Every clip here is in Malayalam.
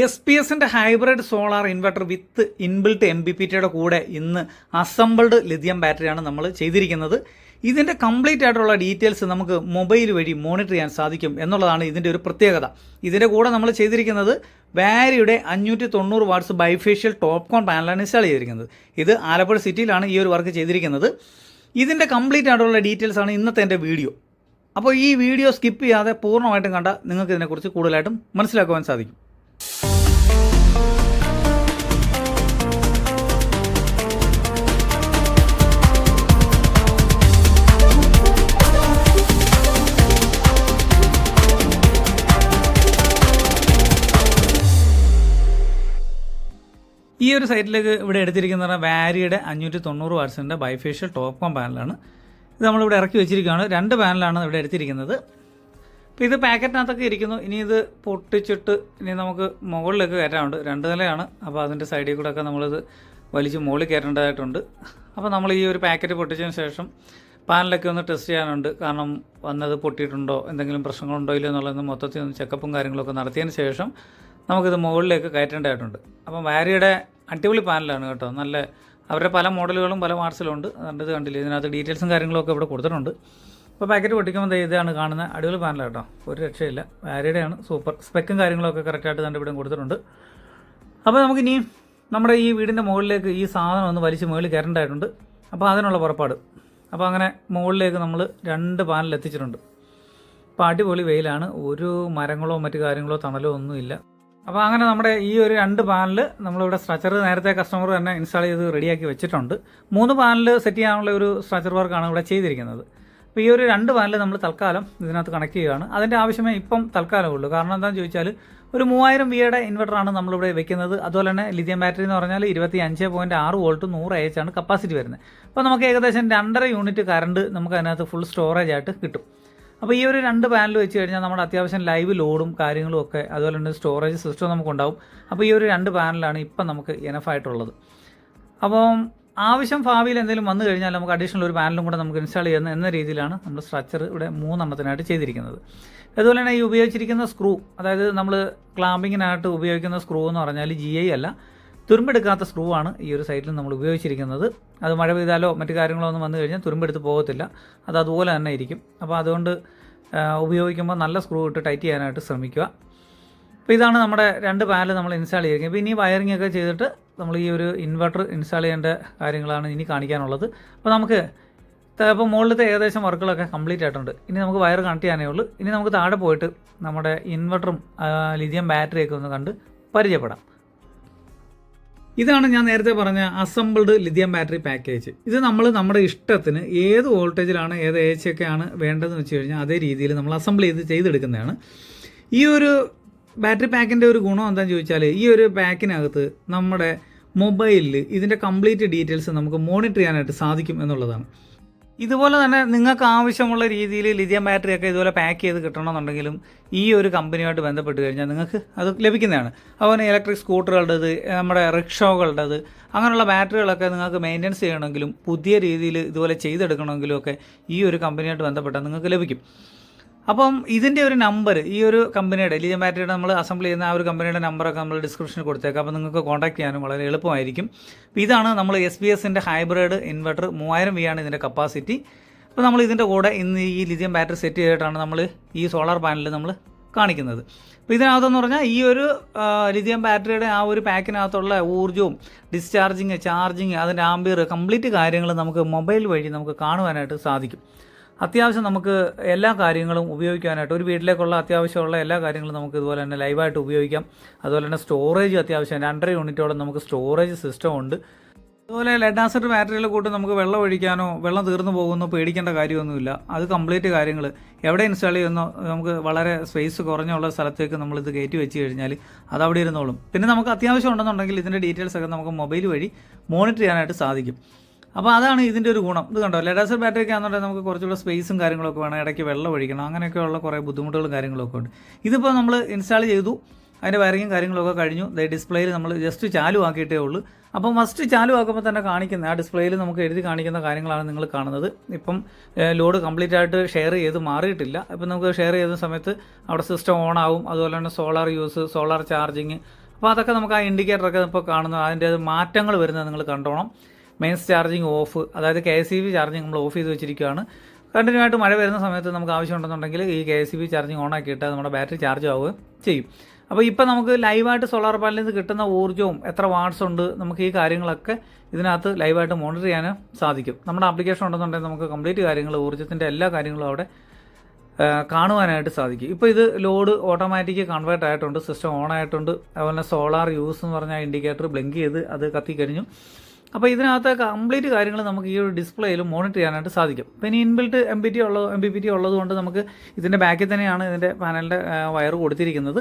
SPS-ൻ്റെ ഹൈബ്രിഡ് സോളാർ ഇൻവെർട്ടർ വിത്ത് ഇൻബിൽട്ട് MPPT കൂടെ ഇന്ന് അസംബിൾഡ് ലിഥിയം ബാറ്ററിയാണ് നമ്മൾ ചെയ്തിരിക്കുന്നത്. ഇതിൻ്റെ കംപ്ലീറ്റ് ആയിട്ടുള്ള ഡീറ്റെയിൽസ് നമുക്ക് മൊബൈൽ വഴി മോണിറ്റർ ചെയ്യാൻ സാധിക്കും എന്നുള്ളതാണ് ഇതിൻ്റെ ഒരു പ്രത്യേകത. ഇതിൻ്റെ കൂടെ നമ്മൾ ചെയ്തിരിക്കുന്നത് വാരിയുടെ 590 വാട്ട്സ് ബൈഫേഷ്യൽ ടോപ്കോൺ പാനലാണ് ഇൻസ്റ്റാൾ ചെയ്തിരിക്കുന്നത്. ഇത് ആലപ്പുഴ സിറ്റിയിലാണ് ഈ ഒരു വർക്ക് ചെയ്തിരിക്കുന്നത്. ഇതിൻ്റെ കംപ്ലീറ്റ് ആയിട്ടുള്ള ഡീറ്റെയിൽസ് ആണ് ഇന്നത്തെ എൻ്റെ വീഡിയോ. അപ്പോൾ ഈ വീഡിയോ സ്കിപ്പ് ചെയ്യാതെ പൂർണ്ണമായിട്ടും കണ്ടാൽ നിങ്ങൾക്ക് ഇതിനെക്കുറിച്ച് കൂടുതലായിട്ടും മനസ്സിലാക്കുവാൻ സാധിക്കും. ഈ ഒരു സൈറ്റിലേക്ക് ഇവിടെ എടുത്തിരിക്കുന്ന വാരിയുടെ 590 വാട്ട്സിൻ്റെ ബൈഫേഷ്യൽ ടോപ്കോൺ പാനലാണ്. ഇത് നമ്മളിവിടെ ഇറക്കി വെച്ചിരിക്കുകയാണ്. 2 പാനലാണ് ഇവിടെ എടുത്തിരിക്കുന്നത്. അപ്പോൾ ഇത് പാക്കറ്റിനകത്തൊക്കെ ഇരിക്കുന്നു. ഇനി ഇത് പൊട്ടിച്ചിട്ട് ഇനി നമുക്ക് മുകളിലേക്ക് കയറ്റാറുണ്ട്. 2 നിലയാണ്. അപ്പോൾ അതിൻ്റെ സൈഡിൽ കൂടെ ഒക്കെ നമ്മളിത് വലിച്ച് മുകളിൽ കയറ്റേണ്ടതായിട്ടുണ്ട്. അപ്പോൾ നമ്മൾ ഈ ഒരു പാക്കറ്റ് പൊട്ടിച്ചതിന് ശേഷം പാനലൊക്കെ ഒന്ന് ടെസ്റ്റ് ചെയ്യാനുണ്ട്. കാരണം വന്നത് പൊട്ടിയിട്ടുണ്ടോ, എന്തെങ്കിലും പ്രശ്നങ്ങളുണ്ടോ ഇല്ലയോ എന്നുള്ളതൊന്ന് മൊത്തത്തിൽ ഒന്ന് ചെക്കപ്പും കാര്യങ്ങളൊക്കെ നടത്തിയതിന് ശേഷം നമുക്കിത് മുകളിലേക്ക് കയറ്റേണ്ടതായിട്ടുണ്ട്. അപ്പം വാരിയുടെ അടിപൊളി പാനലാണ് കേട്ടോ. നല്ല അവരുടെ പല മോഡലുകളും പല വാട്ട്സിലും ഉണ്ട്. അതുകൊണ്ട് ഇത് കണ്ടില്ല, ഇതിനകത്ത് ഡീറ്റെയിൽസും കാര്യങ്ങളൊക്കെ ഇവിടെ കൊടുത്തിട്ടുണ്ട്. അപ്പോൾ പാക്കറ്റ് പൊട്ടിക്കുമ്പോൾ ഇതാണ് കാണുന്ന അടിപൊളി പാനലാണ് കേട്ടോ. ഒരു രക്ഷയില്ല, വാരിയുടെയാണ്. സൂപ്പർ സ്പെക്കും കാര്യങ്ങളൊക്കെ കറക്റ്റായിട്ട് തന്നെ ഇവിടെ കൊടുത്തിട്ടുണ്ട്. അപ്പോൾ നമുക്കിനി നമ്മുടെ ഈ വീടിൻ്റെ മുകളിലേക്ക് ഈ സാധനം ഒന്ന് വലിച്ച് മുകളിൽ കയറേണ്ടതായിട്ടുണ്ട്. അപ്പോൾ അതിനുള്ള പുറപ്പാട്. അപ്പോൾ അങ്ങനെ മുകളിലേക്ക് നമ്മൾ 2 പാനൽ എത്തിച്ചിട്ടുണ്ട്. അപ്പോൾ അടിപൊളി വെയിലാണ്. ഒരു മരങ്ങളോ മറ്റു കാര്യങ്ങളോ തണലോ ഒന്നുമില്ല. അപ്പോൾ അങ്ങനെ നമ്മുടെ ഈ ഒരു 2 പാനൽ നമ്മളിവിടെ സ്ട്രക്ചർ നേരത്തെ കസ്റ്റമർ തന്നെ ഇൻസ്റ്റാൾ ചെയ്ത് റെഡിയാക്കി വെച്ചിട്ടുണ്ട്. 3 പാനൽ സെറ്റ് ചെയ്യാനുള്ള ഒരു സ്ട്രക്ചർ വർക്കാണ് ഇവിടെ ചെയ്തിരിക്കുന്നത്. അപ്പോൾ ഈ ഒരു 2 പാനൽ നമ്മൾ തൽക്കാലം ഇതിനകത്ത് കണക്ട് ചെയ്യുകയാണ്. അതിൻ്റെ ആവശ്യമേ ഇപ്പം തൽക്കാലം ഉള്ളൂ. കാരണം എന്താണെന്ന് ചോദിച്ചാൽ ഒരു 3000 VA ഇൻവെർട്ടറാണ് നമ്മളിവിടെ വെക്കുന്നത്. അതുപോലെ തന്നെ ലിഥിയം ബാറ്ററി എന്ന് പറഞ്ഞാൽ 25.6 വോൾട്ട് 100 AH ആണ് കപ്പാസിറ്റി വരുന്നത്. അപ്പോൾ നമുക്ക് ഏകദേശം 2.5 യൂണിറ്റ് കറണ്ട് നമുക്ക് അതിനകത്ത് ഫുൾ സ്റ്റോറേജ് ആയിട്ട് കിട്ടും. അപ്പോൾ ഈ ഒരു 2 പാനൽ വെച്ച് കഴിഞ്ഞാൽ നമ്മുടെ അത്യാവശ്യം ലൈവ് ലോഡും കാര്യങ്ങളും ഒക്കെ അതുപോലെ തന്നെ സ്റ്റോറേജ് സിസ്റ്റം നമുക്കുണ്ടാവും. അപ്പോൾ ഈ ഒരു 2 പാനലാണ് ഇപ്പം നമുക്ക് എനഫായിട്ടുള്ളത്. അപ്പം ആവശ്യം ഭാവിയിൽ എന്തെങ്കിലും വന്നു കഴിഞ്ഞാൽ നമുക്ക് അഡീഷണൽ ഒരു പാനലും കൂടെ നമുക്ക് ഇൻസ്റ്റാൾ ചെയ്യുന്ന എന്ന രീതിയിലാണ് നമ്മൾ സ്ട്രക്ചർ ഇവിടെ 3 എണ്ണത്തിനായിട്ട് ചെയ്തിരിക്കുന്നത്. അതുപോലെ തന്നെ ഈ ഉപയോഗിച്ചിരിക്കുന്ന സ്ക്രൂ, അതായത് നമ്മൾ ക്ലാമ്പിങ്ങിനായിട്ട് ഉപയോഗിക്കുന്ന സ്ക്രൂ എന്ന് പറഞ്ഞാൽ GI അല്ല, തുരുമ്പെടുക്കാത്ത സ്ക്രൂ ആണ് ഈ ഒരു സൈറ്റിൽ നമ്മൾ ഉപയോഗിച്ചിരിക്കുന്നത്. അത് മഴ പെയ്താലോ മറ്റു കാര്യങ്ങളോ ഒന്നും വന്നു കഴിഞ്ഞാൽ തുരുമ്പെടുത്ത് പോകത്തില്ല. അത് അതുപോലെ തന്നെ ഇരിക്കും. അപ്പോൾ അതുകൊണ്ട് ഉപയോഗിക്കുമ്പോൾ നല്ല സ്ക്രൂ ഇട്ട് ടൈറ്റ് ചെയ്യാനായിട്ട് ശ്രമിക്കുക. അപ്പോൾ ഇതാണ് നമ്മുടെ 2 പാനൽ നമ്മൾ ഇൻസ്റ്റാൾ ചെയ്തിരിക്കുന്നത്. അപ്പോൾ ഇനി വയറിംഗ് ഒക്കെ ചെയ്തിട്ട് നമ്മൾ ഈ ഒരു ഇൻവെർട്ടർ ഇൻസ്റ്റാൾ ചെയ്യേണ്ട കാര്യങ്ങളാണ് ഇനി കാണിക്കാനുള്ളത്. അപ്പോൾ നമുക്ക് ഇപ്പോൾ മുകളിലത്തെ ഏകദേശം വർക്കുകളൊക്കെ കംപ്ലീറ്റ് ആയിട്ടുണ്ട്. ഇനി നമുക്ക് വയർ കണക്ട് ചെയ്യാനേ ഉള്ളൂ. ഇനി നമുക്ക് താഴെ പോയിട്ട് നമ്മുടെ ഇൻവെർട്ടറും ലിഥിയം ബാറ്ററിയൊക്കെ ഒന്ന് കണ്ട് പരിചയപ്പെടാം. ഇതാണ് ഞാൻ നേരത്തെ പറഞ്ഞ അസംബിൾഡ് ലിഥിയം ബാറ്ററി പാക്കേജ്. ഇത് നമ്മൾ നമ്മുടെ ഇഷ്ടത്തിന് ഏത് വോൾട്ടേജിലാണ് ഏത് AH ഒക്കെയാണ് വേണ്ടതെന്ന് വെച്ച് കഴിഞ്ഞാൽ അതേ രീതിയിൽ നമ്മൾ അസംബിൾ ചെയ്തെടുക്കുന്നതാണ്. ഈ ഒരു ബാറ്ററി പാക്കിൻ്റെ ഒരു ഗുണം എന്താണെന്ന് ചോദിച്ചാൽ ഈ ഒരു പാക്കിനകത്ത് നമ്മുടെ മൊബൈലിൽ ഇതിൻ്റെ കംപ്ലീറ്റ് ഡീറ്റെയിൽസ് നമുക്ക് മോണിറ്റർ ചെയ്യാനായിട്ട് സാധിക്കും എന്നുള്ളതാണ്. ഇതുപോലെ തന്നെ നിങ്ങൾക്ക് ആവശ്യമുള്ള രീതിയിൽ ലിഥിയം ബാറ്ററിയൊക്കെ ഇതുപോലെ പാക്ക് ചെയ്ത് കിട്ടണമെന്നുണ്ടെങ്കിലും ഈ ഒരു കമ്പനിയുമായിട്ട് ബന്ധപ്പെട്ട് കഴിഞ്ഞാൽ നിങ്ങൾക്ക് അത് ലഭിക്കുന്നതാണ്. അതുപോലെ ഇലക്ട്രിക് സ്കൂട്ടറുകളുടേത്, നമ്മുടെ റിക്ഷോകളുടേത്, അങ്ങനെയുള്ള ബാറ്ററികളൊക്കെ നിങ്ങൾക്ക് മെയിൻ്റെനൻസ് ചെയ്യണമെങ്കിലും പുതിയ രീതിയിൽ ഇതുപോലെ ചെയ്തെടുക്കണമെങ്കിലും ഒക്കെ ഈ ഒരു കമ്പനിയായിട്ട് ബന്ധപ്പെട്ടാൽ നിങ്ങൾക്ക് ലഭിക്കും. അപ്പം ഇതിൻ്റെ ഒരു നമ്പർ ഈ ഒരു കമ്പനിയുടെ ലിഥിയം ബാറ്ററിയുടെ നമ്മൾ അസംബിൾ ചെയ്യുന്ന ആ ഒരു കമ്പനിയുടെ നമ്പറൊക്കെ നമ്മൾ ഡിസ്ക്രിപ്ഷനിൽ കൊടുത്തേക്കാം. അപ്പോൾ നിങ്ങൾക്ക് കോൺടാക്ട് ചെയ്യാനും വളരെ എളുപ്പമായിരിക്കും. അപ്പോൾ ഇതാണ് നമ്മൾ SPS-ൻ്റെ ഹൈബ്രിഡ് ഇൻവെർട്ടർ 3000 V ആണ് ഇതിൻ്റെ കപ്പാസിറ്റി. അപ്പോൾ നമ്മൾ ഇതിൻ്റെ കൂടെ ഇന്ന് ഈ ലിഥിയം ബാറ്ററി സെറ്റ് ചെയ്തിട്ടാണ് നമ്മൾ ഈ സോളാർ പാനൽ നമ്മൾ കാണിക്കുന്നത്. അപ്പോൾ ഇതിനകത്തെന്ന് പറഞ്ഞാൽ ഈ ഒരു ലിഥിയം ബാറ്ററിയുടെ ആ ഒരു പാക്കിനകത്തുള്ള ഊർജ്ജവും ഡിസ്ചാർജിങ്, ചാർജിങ്, അതിൻ്റെ ആംബിയർ കംപ്ലീറ്റ് കാര്യങ്ങൾ നമുക്ക് മൊബൈൽ വഴി നമുക്ക് കാണുവാനായിട്ട് സാധിക്കും. അത്യാവശ്യം നമുക്ക് എല്ലാ കാര്യങ്ങളും ഉപയോഗിക്കാനായിട്ട് ഒരു വീട്ടിലേക്കുള്ള അത്യാവശ്യമുള്ള എല്ലാ കാര്യങ്ങളും നമുക്ക് ഇതുപോലെ തന്നെ ലൈവായിട്ട് ഉപയോഗിക്കാം. അതുപോലെ തന്നെ സ്റ്റോറേജ് അത്യാവശ്യം 2.5 യൂണിറ്റോളം നമുക്ക് സ്റ്റോറേജ് സിസ്റ്റം ഉണ്ട്. അതുപോലെ ലെഡ് ആസിഡ് ബാറ്ററിയിലെ കൂട്ട് നമുക്ക് വെള്ളം ഒഴിക്കാനോ വെള്ളം തീർന്നു പോകുന്നോ പേടിക്കേണ്ട കാര്യമൊന്നുമില്ല. അത് കംപ്ലീറ്റ് കാര്യങ്ങൾ എവിടെ ഇൻസ്റ്റാൾ ചെയ്യുന്നോ നമുക്ക് വളരെ സ്പേസ് കുറഞ്ഞുള്ള സ്ഥലത്തേക്ക് നമ്മളിത് കയറ്റി വെച്ച് കഴിഞ്ഞാൽ അത് അവിടെ ഇരുന്നോളും. പിന്നെ നമുക്ക് അത്യാവശ്യം ഉണ്ടെന്നുണ്ടെങ്കിൽ ഇതിൻ്റെ ഡീറ്റെയിൽസ് ഒക്കെ നമുക്ക് മൊബൈൽ വഴി മോണിറ്റർ ചെയ്യാനായിട്ട് സാധിക്കും. അപ്പോൾ അതാണ് ഇതിൻ്റെ ഒരു ഗുണം. ഇത് കണ്ടോ, ലെഡ് ആസിഡ് ബാറ്ററി ഒക്കെ ആണെന്നുണ്ടെങ്കിൽ നമുക്ക് കുറച്ചുകൂടെ സ്പേസും കാര്യങ്ങളൊക്കെ വേണം, ഇടയ്ക്ക് വെള്ളം ഒഴിക്കണം, അങ്ങനെയൊക്കെയുള്ള കുറേ ബുദ്ധിമുട്ടുകളും കാര്യങ്ങളൊക്കെ ഉണ്ട്. ഇതിപ്പോൾ നമ്മൾ ഇൻസ്റ്റാൾ ചെയ്തു, അതിൻ്റെ വയറിങ്ങും കാര്യങ്ങളൊക്കെ കഴിഞ്ഞു. ഡിസ്പ്ലേയിൽ നമ്മൾ ജസ്റ്റ് ചാലു ആക്കിയിട്ടേ ഉള്ളൂ. അപ്പം ഫസ്റ്റ് ചാലു ആക്കുമ്പോൾ തന്നെ കാണിക്കുന്ന ആ ഡിസ്പ്ലേയിൽ നമുക്ക് എഴുതി കാണിക്കുന്ന കാര്യങ്ങളാണ് നിങ്ങൾ കാണുന്നത്. ഇപ്പം ലോഡ് കംപ്ലീറ്റ് ആയിട്ട് ഷെയർ ചെയ്ത് മാറിയിട്ടില്ല. ഇപ്പം നമുക്ക് ഷെയർ ചെയ്യുന്ന സമയത്ത് അവിടെ സിസ്റ്റം ഓൺ ആവും. അതുപോലെ തന്നെ സോളാർ യൂസ്, സോളാർ ചാർജിങ്, അപ്പോൾ അതൊക്കെ നമുക്ക് ആ ഇൻഡിക്കേറ്ററൊക്കെ ഇപ്പോൾ കാണുന്ന അതിൻ്റെ മാറ്റങ്ങൾ വരുന്നത് നിങ്ങൾ കണ്ടോണം. മെയിൻസ് ചാർജിങ് ഓഫ്, അതായത് KCB ചാർജിങ് നമ്മൾ ഓഫ് ചെയ്ത് വെച്ചിരിക്കുകയാണ്. കണ്ടിന്യൂ ആയിട്ട് മഴ വരുന്ന സമയത്ത് നമുക്ക് ആവശ്യമുണ്ടെന്നുണ്ടെങ്കിൽ ഈ KCB ചാർജിങ് ഓൺ ആക്കിയിട്ട് നമ്മുടെ ബാറ്ററി ചാർജ് ആവുകയും ചെയ്യും. അപ്പോൾ ഇപ്പോൾ നമുക്ക് ലൈവായിട്ട് സോളാർ പാനലിൽ നിന്ന് കിട്ടുന്ന ഊർജ്ജവും എത്ര വാട്ട്സ് ഉണ്ട്, നമുക്ക് ഈ കാര്യങ്ങളൊക്കെ ഇതിനകത്ത് ലൈവായിട്ട് മോണിറ്റർ ചെയ്യാനും സാധിക്കും. നമ്മുടെ ആപ്ലിക്കേഷൻ ഉണ്ടെന്നുണ്ടെങ്കിൽ നമുക്ക് കംപ്ലീറ്റ് കാര്യങ്ങൾ, ഊർജ്ജത്തിൻ്റെ എല്ലാ കാര്യങ്ങളും അവിടെ കാണുവാനായിട്ട് സാധിക്കും. ഇപ്പോൾ ഇത് ലോഡ് ഓട്ടോമാറ്റിക് കൺവേർട്ട് ആയിട്ടുണ്ട്, സിസ്റ്റം ഓൺ ആയിട്ടുണ്ട്. അതുപോലെ തന്നെ സോളാർ യൂസ് എന്ന് പറഞ്ഞ ഇൻഡിക്കേറ്റർ ബ്ലിങ്ക് ചെയ്ത് അത് കത്തിക്കഴിഞ്ഞു. അപ്പോൾ ഇതിനകത്ത് കംപ്ലീറ്റ് കാര്യങ്ങൾ നമുക്ക് ഈ ഒരു ഡിസ്പ്ലേയിൽ മോണിറ്റർ ചെയ്യാനായിട്ട് സാധിക്കും. പിന്നെ ഇൻബിൽട്ട് MPPT ഉള്ളതുകൊണ്ട് നമുക്ക് ഇതിൻ്റെ ബാക്കിൽ തന്നെയാണ് ഇതിൻ്റെ പാനലിൻ്റെ വയർ കൊടുത്തിരിക്കുന്നത്.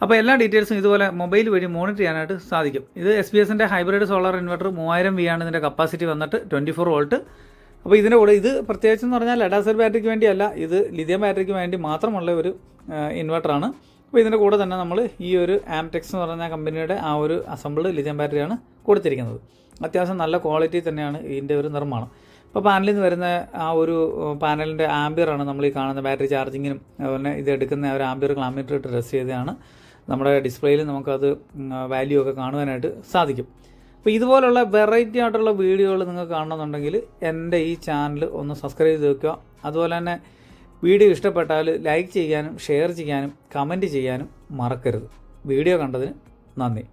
അപ്പോൾ എല്ലാ ഡീറ്റെയിൽസും ഇതുപോലെ മൊബൈൽ വഴി മോണിറ്റർ ചെയ്യാനായിട്ട് സാധിക്കും. ഇത് SPSൻ്റെ ഹൈബ്രിഡ് സോളാർ ഇൻവെർട്ടർ 3000 V ആണ് ഇതിൻ്റെ കപ്പാസിറ്റി വന്നിട്ട് 24 വോൾട്ട്. അപ്പോൾ ഇതിൻ്റെ കൂടെ ഇത് പ്രത്യേകിച്ച് എന്ന് പറഞ്ഞാൽ ലെഡ് ആസിഡ് ബാറ്ററിക്ക് വേണ്ടിയല്ല, ഇത് ലിഥിയം ബാറ്ററിക്ക് വേണ്ടി മാത്രമുള്ള ഒരു ഇൻവെർട്ടറാണ്. അപ്പോൾ ഇതിൻ്റെ കൂടെ തന്നെ നമ്മൾ ഈ ഒരു ആംടെക്സ് എന്ന് പറഞ്ഞ കമ്പനിയുടെ ആ ഒരു അസംബിൾഡ് ലിഥിയം ബാറ്ററിയാണ് കൊടുത്തിരിക്കുന്നത്. അത്യാവശ്യം നല്ല ക്വാളിറ്റി തന്നെയാണ് ഇതിൻ്റെ ഒരു നിർമ്മാണം. ഇപ്പോൾ പാനലിൽ നിന്ന് വരുന്ന ആ ഒരു പാനലിൻ്റെ ആംബിയറാണ് നമ്മൾ ഈ കാണുന്ന ബാറ്ററി ചാർജിങ്ങിനും അതുപോലെ ഇത് എടുക്കുന്ന ഒരു ആംബിയർ കിലോമീറ്റർ ഇട്ട് ടെസ്റ്റ് ചെയ്തതാണ്. നമ്മുടെ ഡിസ്പ്ലേയിൽ നമുക്കത് വാല്യൂ ഒക്കെ കാണുവാനായിട്ട് സാധിക്കും. അപ്പോൾ ഇതുപോലുള്ള വെറൈറ്റി ആയിട്ടുള്ള വീഡിയോകൾ നിങ്ങൾക്ക് കാണണമെന്നുണ്ടെങ്കിൽ എൻ്റെ ഈ ചാനൽ ഒന്ന് സബ്സ്ക്രൈബ് ചെയ്ത് വെക്കുക. അതുപോലെ തന്നെ വീഡിയോ ഇഷ്ടപ്പെട്ടാൽ ലൈക്ക് ചെയ്യാനും ഷെയർ ചെയ്യാനും കമൻറ്റ് ചെയ്യാനും മറക്കരുത്. വീഡിയോ കണ്ടതിന് നന്ദി.